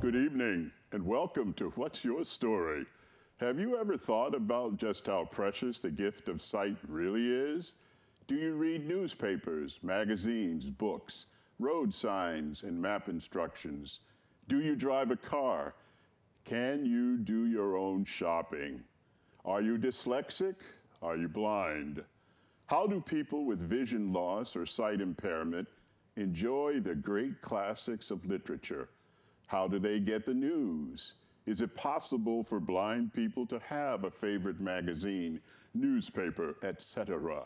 Good evening, and welcome to What's Your Story? Have you ever thought about just how precious the gift of sight really is? Do you read newspapers, magazines, books, road signs, and map instructions? Do you drive a car? Can you do your own shopping? Are you dyslexic? Are you blind? How do people with vision loss or sight impairment enjoy the great classics of literature? How do they get the news? Is it possible for blind people to have a favorite magazine, newspaper, etc.?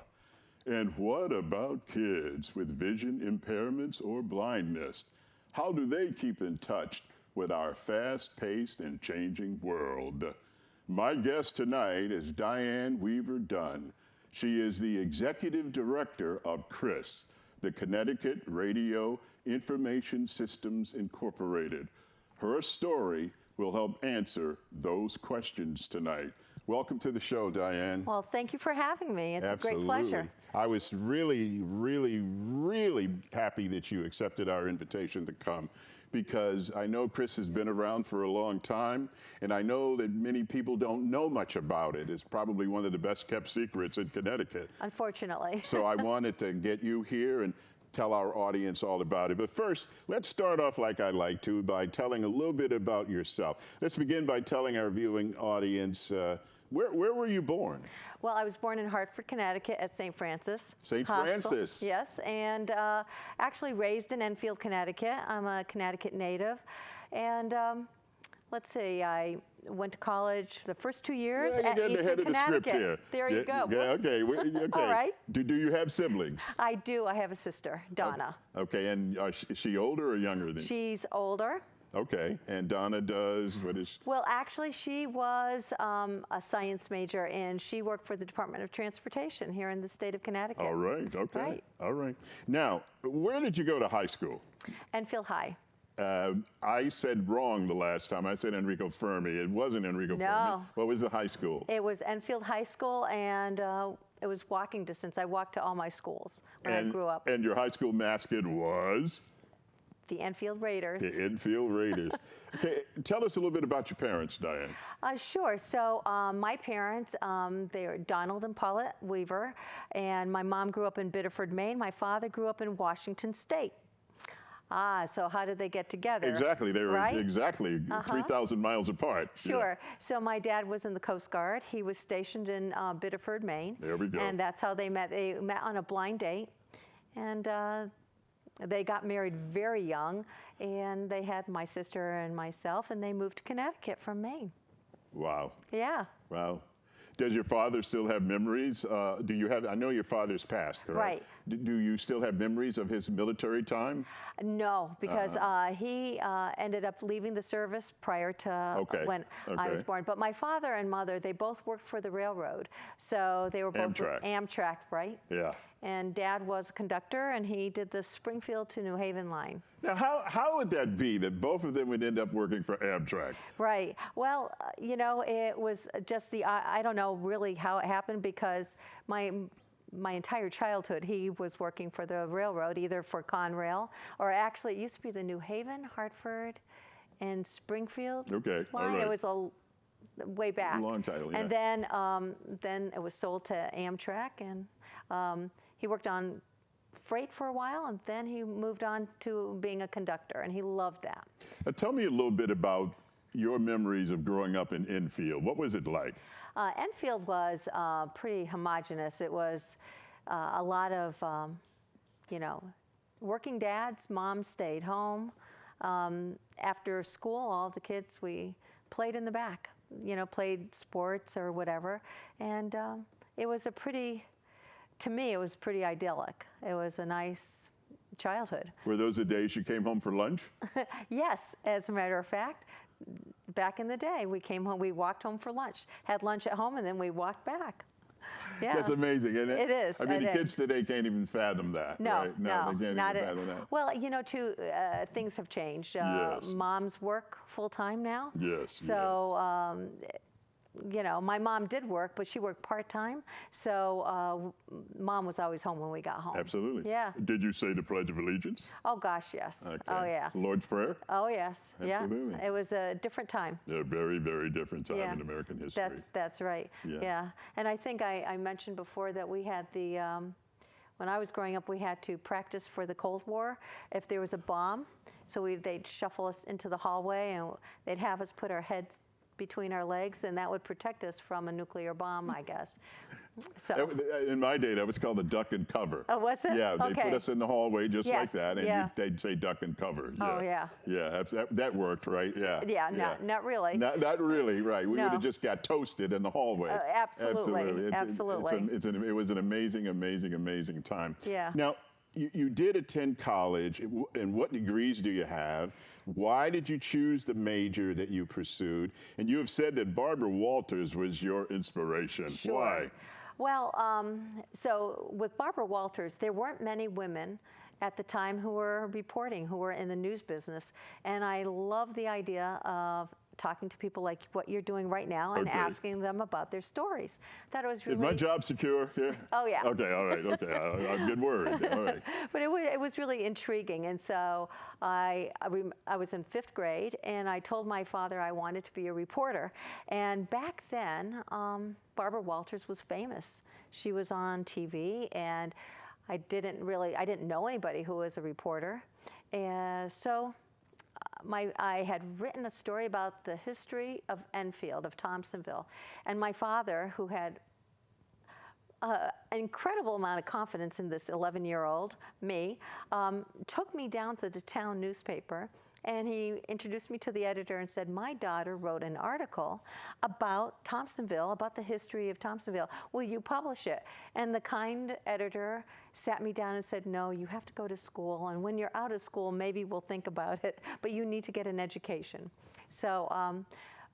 And what about kids with vision impairments or blindness? How do they keep in touch with our fast-paced and changing world? My guest tonight is Diane Weaver Dunne. She is the executive director of CRIS, the Connecticut Radio Information Systems Incorporated. Her story will help answer those questions tonight. Welcome to the show, Diane. Well, thank you for having me. It's Absolutely. A great pleasure. I was really happy that you accepted our invitation to come, because I know CRIS has been around for a long time, and I know that many people don't know much about it. It's probably one of the best kept secrets in Connecticut. Unfortunately. So I wanted to get you here and tell our audience all about it. But first, let's start off like I like to by telling a little bit about yourself. Let's begin by telling our viewing audience, where were you born? Well, I was born in Hartford, Connecticut at St. Francis. St. Hospital. Francis. Yes, and actually raised in Enfield, Connecticut. I'm a Connecticut native. And let's see, I went to college the first 2 years at Eastern Connecticut. There you go. Yeah, okay. Okay. All right. Do you have siblings? I do. I have a sister, Donna. Okay, and is she older or younger than you? She's older. Okay, and Donna does, what is? Well, actually, she was a science major, and she worked for the Department of Transportation here in the state of Connecticut. All right, okay, Right. All right. Now, where did you go to high school? Enfield High. I said wrong the last time. I said Enrico Fermi. It wasn't Enrico Fermi. What was the high school? It was Enfield High School, and it was walking distance. I walked to all my schools when I grew up. And your high school mascot was? The Enfield Raiders. The Enfield Raiders. Okay, tell us a little bit about your parents, Diane. Sure. So my parents, they are Donald and Paulette Weaver, and my mom grew up in Biddeford, Maine. My father grew up in Washington State. So how did they get together? Exactly, they were right? Exactly 3,000 miles apart. Sure. Yeah. So my dad was in the Coast Guard. He was stationed in Biddeford, Maine. There we go. And that's how they met. They met on a blind date, and they got married very young, and they had my sister and myself, and they moved to Connecticut from Maine. Wow. Yeah. Wow. Does your father still have memories? Do you have, I know your father's passed, correct? Right. Do you still have memories of his military time? No, because he ended up leaving the service prior to when I was born. But my father and mother, they both worked for the railroad. So they were both with Amtrak, right? Yeah. And Dad was a conductor, and he did the Springfield to New Haven line. Now, how would that be that both of them would end up working for Amtrak? Right. Well, you know, it was just I don't know really how it happened, because my entire childhood he was working for the railroad, either for Conrail or actually it used to be the New Haven, Hartford, and Springfield line. All right. It was way back. Long title, yeah. And then it was sold to Amtrak, and he worked on freight for a while, and then he moved on to being a conductor, and he loved that. Tell me a little bit about your memories of growing up in Enfield. What was it like? Enfield was pretty homogenous. It was a lot of, you know, working dads. Mom stayed home. After school, all the kids, we played in the back, you know, played sports or whatever. And it was to me, it was pretty idyllic. It was a nice childhood. Were those the days you came home for lunch? Yes, as a matter of fact. Back in the day, we came home, we walked home for lunch, had lunch at home, and then we walked back. Yeah. That's amazing, isn't it? It is. I mean, the kids today can't even fathom that. No, right? No, they can't not even fathom that. Well, you know, too, things have changed. Yes. Moms work full time now. Yes. So you know, my mom did work, but she worked part-time. So mom was always home when we got home. Absolutely. Yeah. Did you say the Pledge of Allegiance? Oh, gosh, yes. Okay. Oh, yeah. Lord's Prayer? Oh, yes. Absolutely. Yeah. It was a different time. A very, very different time Yeah. in American history. That's right. Yeah. Yeah. And I think I mentioned before that we had the, when I was growing up, we had to practice for the Cold War if there was a bomb. So they'd shuffle us into the hallway and they'd have us put our heads between our legs, and that would protect us from a nuclear bomb, I guess. So. In my day, that was called a duck and cover. Oh, was it? Yeah, they Okay. put us in the hallway just like Yes, that, and yeah. they'd say duck and cover. Oh, yeah. Yeah, that worked, right? Yeah. Yeah, not really. Not really, right. We No. would have just got toasted in the hallway. Absolutely. Absolutely. It was an amazing, amazing, amazing time. Yeah. Now, you did attend college, and what degrees do you have? Why did you choose the major that you pursued? And you have said that Barbara Walters was your inspiration. Sure. Why? Well, so with Barbara Walters, there weren't many women at the time who were reporting, who were in the news business. And I love the idea of talking to people like what you're doing right now and Okay. asking them about their stories. Thought it was really... Is my job secure here? Oh, yeah. Okay, all right, okay. I'm good worried. All right. But it was really intriguing. And so I was in 5th grade, and I told my father I wanted to be a reporter. And back then, Barbara Walters was famous. She was on TV, and I didn't know anybody who was a reporter. And so I had written a story about the history of Enfield, of Thompsonville. And my father, who had an incredible amount of confidence in this 11-year-old, me, took me down to the town newspaper, and he introduced me to the editor and said, my daughter wrote an article about Thompsonville, about the history of Thompsonville. Will you publish it? And the kind editor sat me down and said, no, you have to go to school, and when you're out of school, maybe we'll think about it, but you need to get an education. So,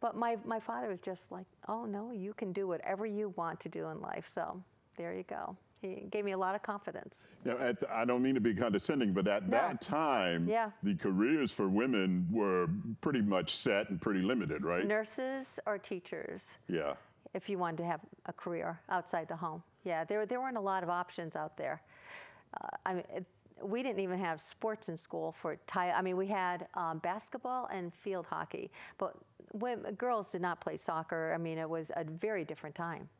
but my father was just like, oh no, you can do whatever you want to do in life. So there you go. He gave me a lot of confidence. Now, I don't mean to be condescending, but at that time, Yeah. the careers for women were pretty much set and pretty limited, right? Nurses or teachers, Yeah. if you wanted to have a career outside the home. Yeah, there weren't a lot of options out there. We didn't even have sports in school we had basketball and field hockey, but girls did not play soccer. I mean, it was a very different time.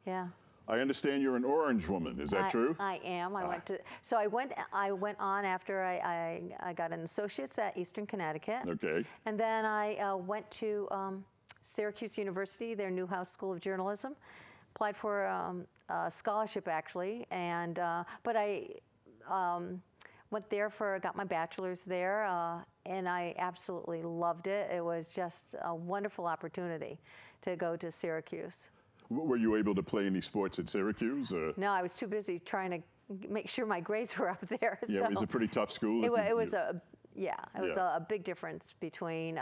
Yeah. I understand you're an Orange woman. Is that true? I am. I went on after I got an associate's at Eastern Connecticut. Okay. And then I went to Syracuse University, their Newhouse School of Journalism. Applied for a scholarship, actually, and but I went there got my bachelor's there, and I absolutely loved it. It was just a wonderful opportunity to go to Syracuse. Were you able to play any sports at Syracuse? No, I was too busy trying to make sure my grades were up there. Yeah, so it was a pretty tough school. it was a big difference between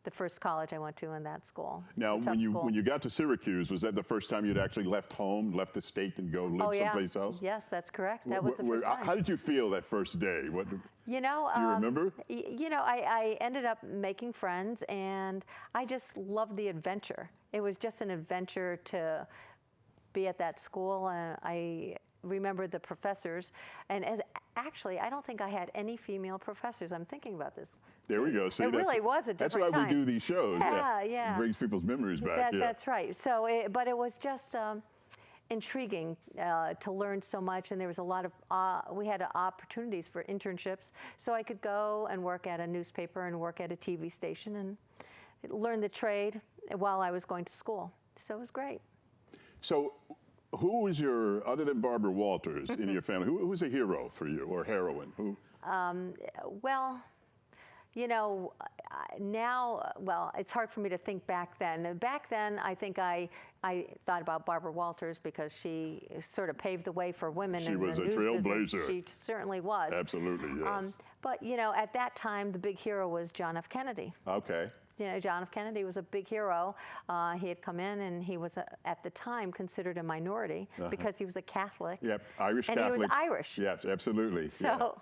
the first college I went to and that school. Now, when you got to Syracuse, was that the first time you'd actually left home, left the state, and go live someplace else? Yes, that's correct. That was the first time. How did you feel that first day? What? You know, do you remember? I ended up making friends, and I just loved the adventure. It was just an adventure to be at that school, and I remember the professors. And actually, I don't think I had any female professors. I'm thinking about this. There we go. See, it really was a different That's why time. we do these shows. Yeah. It brings people's memories back. That's right. So, but it was just intriguing to learn so much, and there was a lot of we had opportunities for internships, so I could go and work at a newspaper and work at a TV station and learn the trade while I was going to school. So it was great. So, who was other than Barbara Walters in your family? Who was a hero for you, or heroine? Who? Well, you know, now, it's hard for me to think back then. Back then, I think I thought about Barbara Walters because she sort of paved the way for women in the news business. She was a trailblazer. She certainly was. Absolutely, yes. But, you know, at that time, the big hero was John F. Kennedy. Okay. You know, John F. Kennedy was a big hero. He had come in, and he was, at the time, considered a minority because he was a Catholic. Yep, Irish and Catholic. And he was Irish. Yes, absolutely. So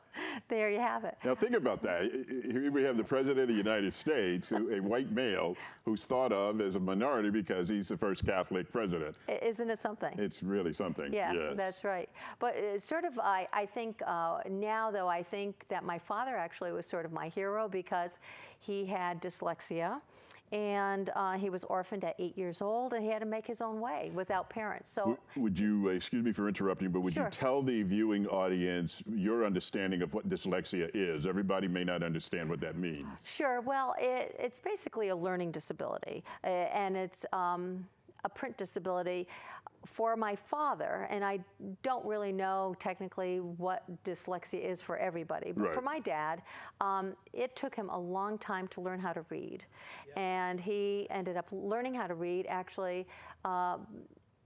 there you have it. Now think about that. Here we have the President of the United States, a white male, who's thought of as a minority because he's the first Catholic president. Isn't it something? It's really something. Yeah, yes. That's right. But sort of, I think now, though, I think that my father actually was sort of my hero because he had dyslexia. And he was orphaned at 8 years old, and he had to make his own way without parents. So, would you, excuse me for interrupting, but would you tell the viewing audience your understanding of what dyslexia is? Everybody may not understand what that means. Sure. Well, it's basically a learning disability, and it's a print disability. For my father, and I don't really know technically what dyslexia is for everybody, but for my dad, it took him a long time to learn how to read. And he ended up learning how to read, actually.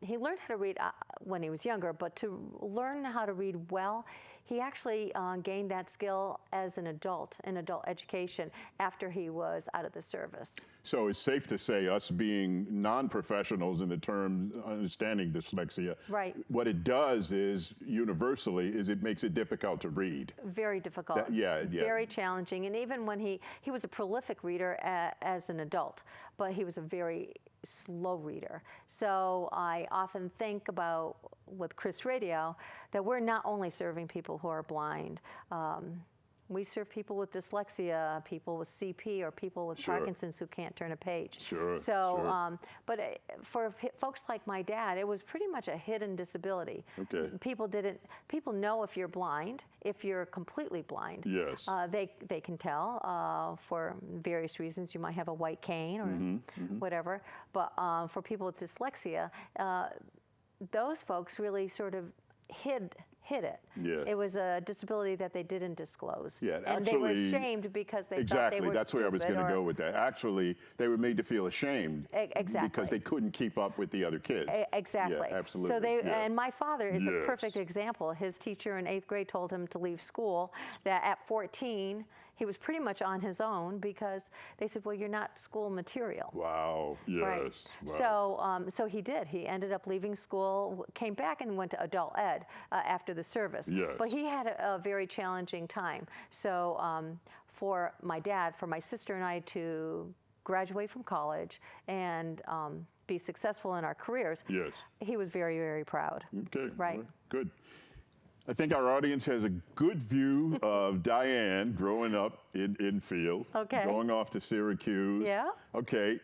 He learned how to read when he was younger, but to learn how to read well, he actually gained that skill as an adult, in adult education, after he was out of the service. So it's safe to say, us being non-professionals in the term understanding dyslexia, what it does is, universally, is it makes it difficult to read. Very difficult. Very challenging. And even when he was a prolific reader as an adult, but he was a very slow reader. So I often think about, with Chris Radio, that we're not only serving people who are blind. We serve people with dyslexia, people with CP, or people with Parkinson's who can't turn a page. But for folks like my dad, it was pretty much a hidden disability. People know if you're blind, if you're completely blind. Yes. They can tell for various reasons. You might have a white cane or whatever. But for people with dyslexia, those folks really sort of hid it. It was a disability that they didn't disclose. And they were ashamed because they thought they were that's where I was going to go with that. Actually, they were made to feel ashamed because they couldn't keep up with the other kids. Exactly. Yeah, absolutely. So and my father is a perfect example. His teacher in 8th grade told him to leave school, that at 14, he was pretty much on his own because they said, well, you're not school material. Wow, yes. Right. Wow. So he did. He ended up leaving school, came back and went to adult ed after the service. But he had a very challenging time. So for my dad, for my sister and I to graduate from college and be successful in our careers, he was very, very proud. Okay, right. Good. I think our audience has a good view of Diane growing up in Enfield, going off to Syracuse. Okay,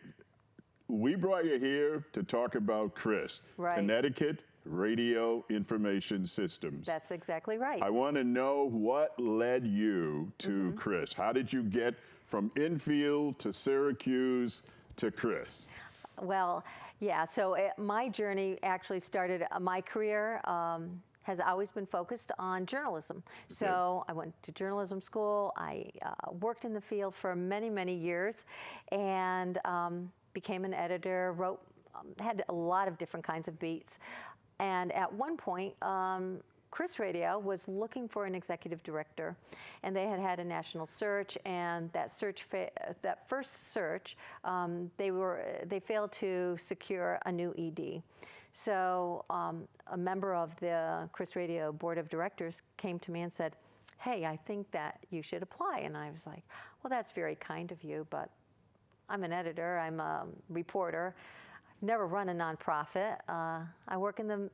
we brought you here to talk about Chris, Connecticut Radio Information Systems. That's exactly right. I want to know what led you to Chris. How did you get from Enfield to Syracuse to Chris? Well, so my journey actually started, my career has always been focused on journalism. So I went to journalism school. I worked in the field for many, many years and became an editor, had a lot of different kinds of beats. And at one point, Chris Radio was looking for an executive director, and they had a national search, and that first search, they failed to secure a new ED. So a member of the Chris Radio Board of Directors came to me and said, hey, I think that you should apply. And I was like, well, that's very kind of you, but I'm an editor, I'm a reporter. I've never run a nonprofit. I work in the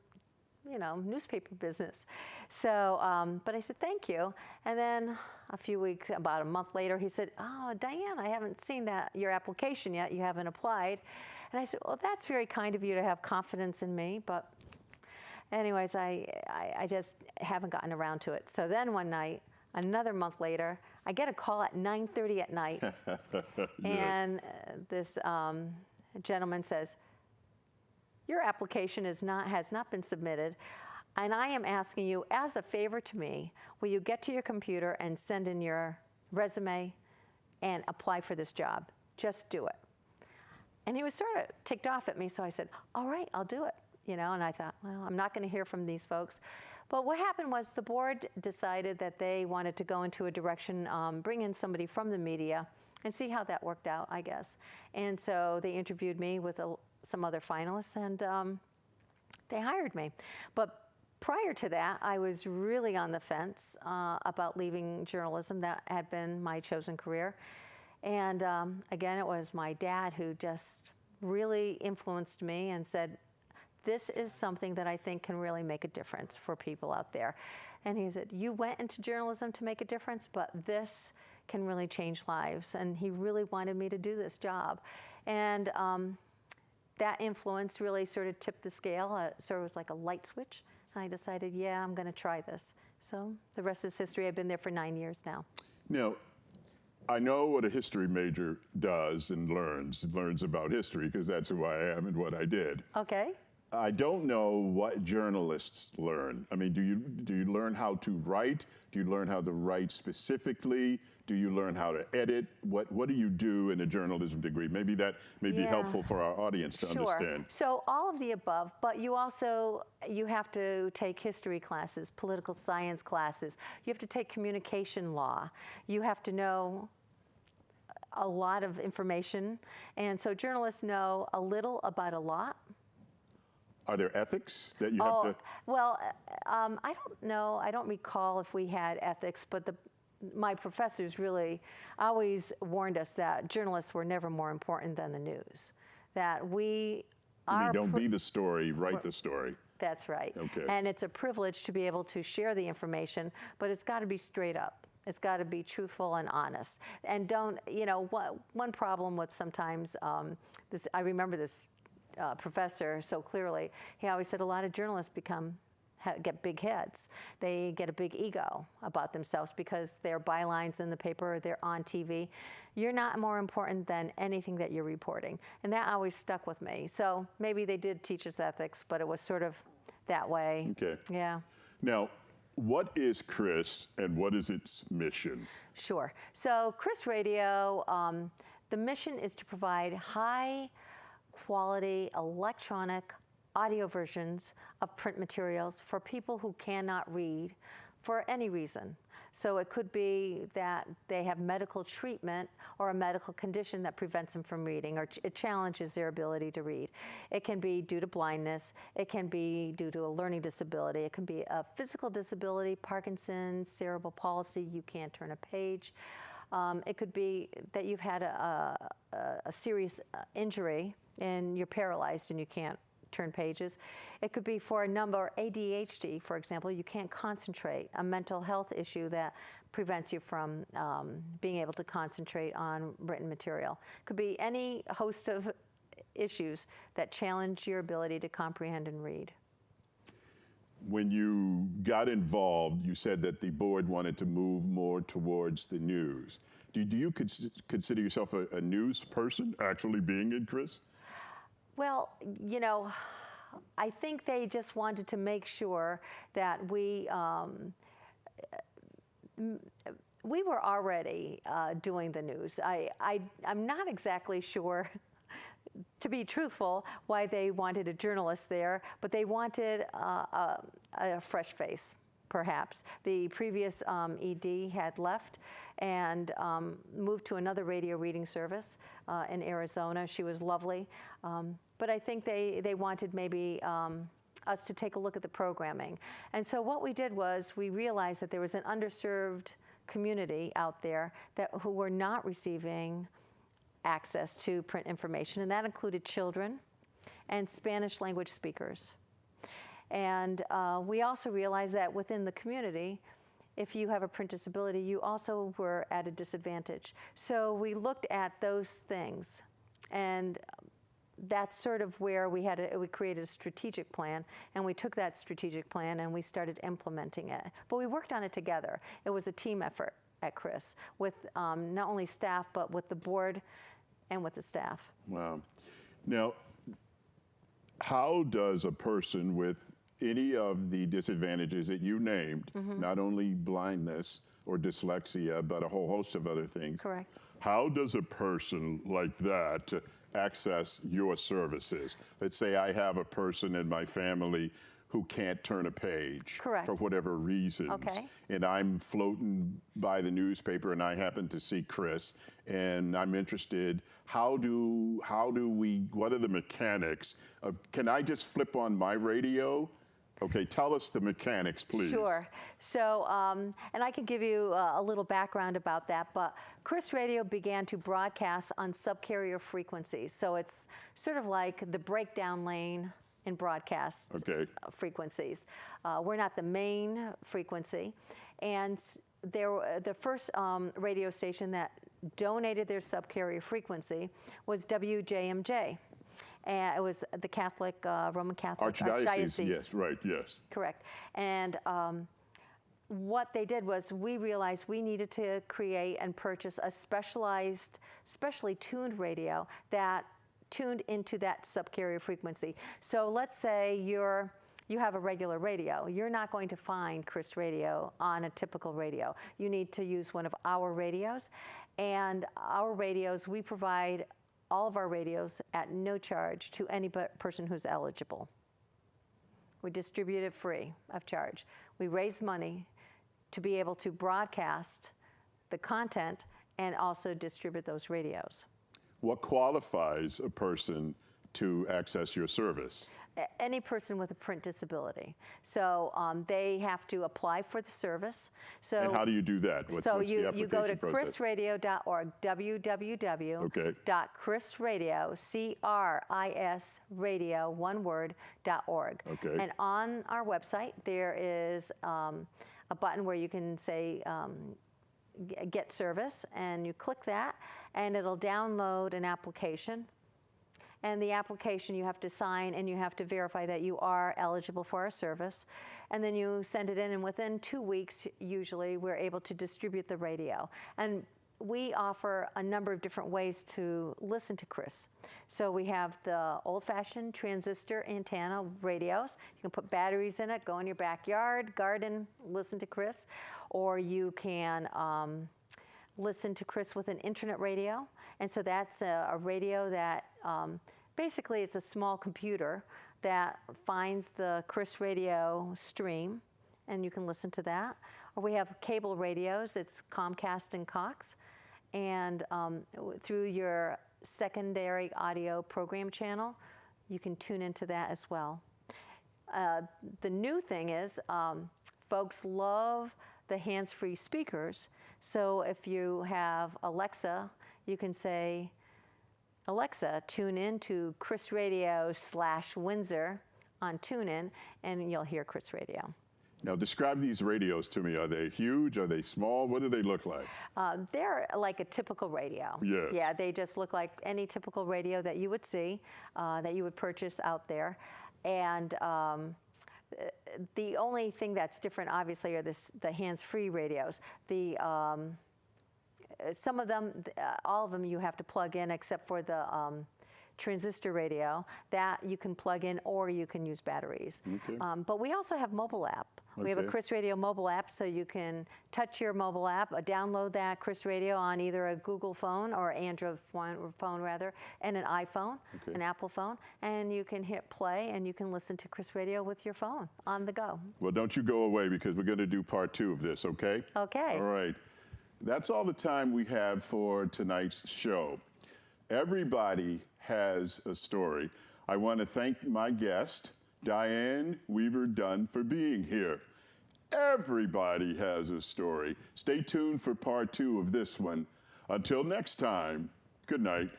newspaper business. So, but I said, thank you. And then a few weeks, about a month later, he said, oh, Diane, I haven't seen your application yet. You haven't applied. And I said, well, that's very kind of you to have confidence in me, but anyways, I just haven't gotten around to it. So then one night, another month later, I get a call at 9:30 at night, and this gentleman says, your application has not been submitted, and I am asking you, as a favor to me, will you get to your computer and send in your resume and apply for this job? Just do it. And he was sort of ticked off at me, so I said, all right, I'll do it. And I thought, well, I'm not going to hear from these folks. But what happened was the board decided that they wanted to go into a direction, bring in somebody from the media and see how that worked out, I guess. And so they interviewed me with some other finalists, and they hired me. But prior to that, I was really on the fence about leaving journalism. That had been my chosen career. And again, it was my dad who just really influenced me and said, this is something that I think can really make a difference for people out there. And he said, you went into journalism to make a difference, but this can really change lives. And he really wanted me to do this job. And that influence really sort of tipped the scale. Sort of was like a light switch. And I decided, yeah, I'm going to try this. So the rest is history. I've been there for 9 years now. Now, I know what a history major does and learns. It learns about history because that's who I am and what I did. Okay. I don't know what journalists learn. I mean, do you learn how to write? Do you learn how to write specifically? Do you learn how to edit? What do you do in a journalism degree? Maybe that may be helpful for our audience to understand. So all of the above, but you have to take history classes, political science classes. You have to take communication law. You have to know a lot of information. And so journalists know a little about a lot. Are there ethics that you have to? Well, I don't know. I don't recall if we had ethics, but my professors really always warned us that journalists were never more important than the news. That we are. Don't be the story, write the story. That's right. Okay. And it's a privilege to be able to share the information, but it's got to be straight up. It's got to be truthful and honest. And don't, one problem with sometimes I remember this. Professor so clearly, he always said a lot of journalists get big heads. They get a big ego about themselves because they're bylines in the paper, they're on TV. You're not more important than anything that you're reporting. And that always stuck with me. So maybe they did teach us ethics, but it was sort of that way. Okay. Yeah. Now, what is Chris and what is its mission? Sure. So Chris Radio, the mission is to provide high quality electronic audio versions of print materials for people who cannot read for any reason. So it could be that they have medical treatment or a medical condition that prevents them from reading, or it challenges their ability to read. It can be due to blindness. It can be due to a learning disability. It can be a physical disability, Parkinson's, cerebral palsy, you can't turn a page. It could be that you've had a serious injury and you're paralyzed and you can't turn pages. It could be for a number, ADHD, for example, you can't concentrate, a mental health issue that prevents you from being able to concentrate on written material. It could be any host of issues that challenge your ability to comprehend and read. When you got involved, you said that the board wanted to move more towards the news. Do you consider yourself a news person, actually being in Chris? Well, I think they just wanted to make sure that we were already doing the news. I'm not exactly sure, to be truthful, why they wanted a journalist there, but they wanted a fresh face, perhaps. The previous ED had left and moved to another radio reading service in Arizona. She was lovely. But I think they wanted maybe us to take a look at the programming. And so what we did was we realized that there was an underserved community out there who were not receiving access to print information, and that included children and Spanish language speakers. And we also realized that within the community, if you have a print disability, you also were at a disadvantage. So we looked at those things, and that's sort of where we created a strategic plan, and we took that strategic plan and we started implementing it. But we worked on it together. It was a team effort at Chris with not only staff, but with the board and with the staff. Wow. Now, how does a person with any of the disadvantages that you named, not only blindness or dyslexia, but a whole host of other things. Correct. How does a person like that access your services? Let's say I have a person in my family who can't turn a page Correct. for whatever reasons. Okay. And I'm floating by the newspaper and I happen to see Chris and I'm interested, what are the mechanics of, can I just flip on my radio? Okay, tell us the mechanics, please. Sure. So, and I can give you a little background about that, but Chris Radio began to broadcast on subcarrier frequencies. So it's sort of like the breakdown lane in broadcast frequencies. We're not the main frequency. And the first radio station that donated their subcarrier frequency was WJMJ. And it was the Catholic, Roman Catholic Archdiocese. Yes, right, yes. Correct. And what they did was we realized we needed to create and purchase a specially tuned radio that tuned into that subcarrier frequency. So let's say you have a regular radio. You're not going to find Chris Radio on a typical radio. You need to use one of our radios. And our radios, we provide all of our radios at no charge to any person who's eligible. We distribute it free of charge. We raise money to be able to broadcast the content and also distribute those radios. What qualifies a person to access your service? Any person with a print disability. So they have to apply for the service. So and how do you do that? You go to chrisradio.org, www.chrisradio, one word, .org. Okay. And on our website, there is a button where you can say, get service, and you click that, and it'll download an application. And the application you have to sign and you have to verify that you are eligible for our service. And then you send it in, and within 2 weeks, usually, we're able to distribute the radio. And we offer a number of different ways to listen to Chris. So we have the old-fashioned transistor antenna radios. You can put batteries in it, go in your backyard, garden, listen to Chris. Or you can listen to Chris with an internet radio. And so that's a radio that basically it's a small computer that finds the Chris Radio stream, and you can listen to that. Or we have cable radios, it's Comcast and Cox, and through your secondary audio program channel, you can tune into that as well. The new thing is folks love the hands-free speakers. So if you have Alexa, you can say, Alexa, tune in to Chris Radio /Windsor on TuneIn, and you'll hear Chris Radio. Now describe these radios to me. Are they huge? Are they small? What do they look like? They're like a typical radio. Yes. Yeah, they just look like any typical radio that you would see, that you would purchase out there. And the only thing that's different, obviously, are the hands-free radios. Some of them, all of them, you have to plug in, except for the transistor radio that you can plug in, or you can use batteries. Okay. But we also have mobile app. We have a Chris Radio mobile app, so you can touch your mobile app, download that Chris Radio on either a Google phone or Android phone rather, and an iPhone, an Apple phone, and you can hit play and you can listen to Chris Radio with your phone on the go. Well, don't you go away, because we're going to do part 2 of this, okay? Okay. All right. That's all the time we have for tonight's show. Everybody has a story. I want to thank my guest, Diane Weaver Dunne, for being here. Everybody has a story. Stay tuned for part 2 of this one. Until next time, good night.